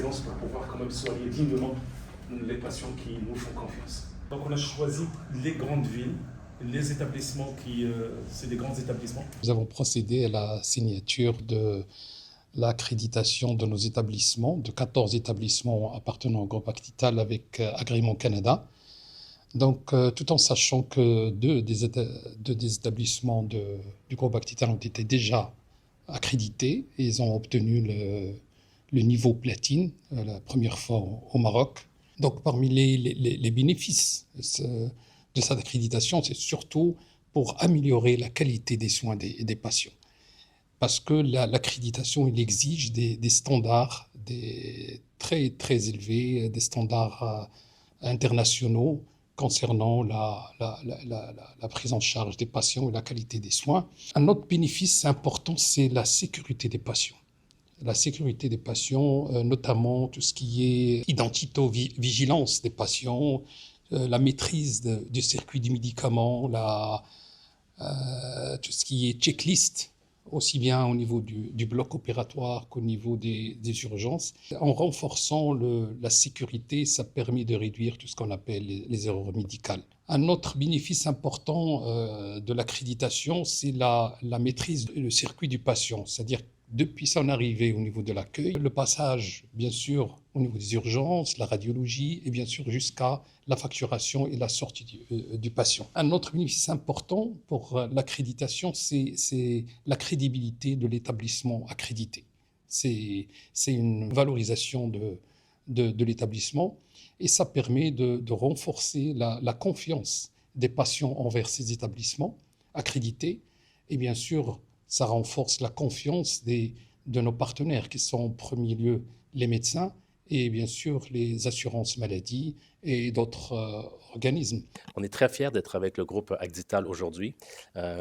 présence pour pouvoir quand même soigner dignement les patients qui nous font confiance. Donc on a choisi les grandes villes, les établissements c'est des grands établissements. Nous avons procédé à la signature de l'accréditation de nos établissements, de 14 établissements appartenant au groupe Actital avec Agrément Canada. Donc, tout en sachant que deux des établissements du groupe Actital ont été déjà accrédités, et ils ont obtenu le niveau platine la première fois au Maroc. Donc, parmi les bénéfices de cette accréditation, c'est surtout pour améliorer la qualité des soins des patients. Parce que l'accréditation, il exige des standards très, très élevés, des standards internationaux concernant la prise en charge des patients et la qualité des soins. Un autre bénéfice important, c'est la sécurité des patients. La sécurité des patients, notamment tout ce qui est identito-vigilance des patients, la maîtrise du circuit du médicament, tout ce qui est checklist, aussi bien au niveau du bloc opératoire qu'au niveau des urgences. En renforçant la sécurité, ça permet de réduire tout ce qu'on appelle les erreurs médicales. Un autre bénéfice important de l'accréditation, c'est la maîtrise du circuit du patient, c'est-à-dire depuis son arrivée au niveau de l'accueil, le passage, bien sûr, au niveau des urgences, la radiologie, et bien sûr jusqu'à la facturation et la sortie du patient. Un autre bénéfice important pour l'accréditation, c'est la crédibilité de l'établissement accrédité. C'est une valorisation de l'établissement, et ça permet de renforcer la confiance des patients envers ces établissements accrédités, et bien sûr, ça renforce la confiance de nos partenaires qui sont en premier lieu les médecins et bien sûr les assurances maladie et d'autres organismes. On est très fiers d'être avec le groupe Actital aujourd'hui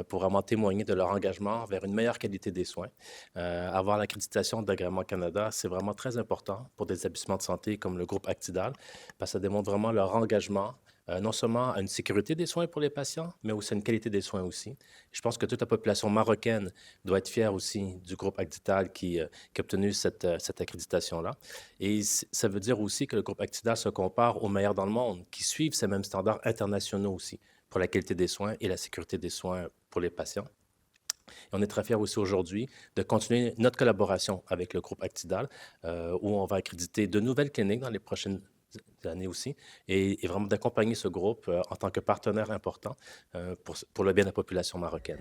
pour vraiment témoigner de leur engagement vers une meilleure qualité des soins. Avoir l'accréditation d'Agrément Canada, c'est vraiment très important pour des établissements de santé comme le groupe Actital parce que ça démontre vraiment leur engagement non seulement à une sécurité des soins pour les patients, mais aussi à une qualité des soins aussi. Je pense que toute la population marocaine doit être fière aussi du groupe Actital qui a obtenu cette accréditation-là. Et ça veut dire aussi que le groupe Actital se compare aux meilleurs dans le monde, qui suivent ces mêmes standards internationaux aussi pour la qualité des soins et la sécurité des soins pour les patients. Et on est très fiers aussi aujourd'hui de continuer notre collaboration avec le groupe Actital, où on va accréditer de nouvelles cliniques dans les prochaines années aussi, et vraiment d'accompagner ce groupe en tant que partenaire important pour le bien de la population marocaine.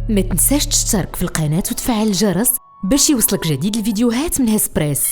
ما تنساش تشترك في القناة وتفعل الجرس باش يوصلك جديد الفيديوهات من هسبريس.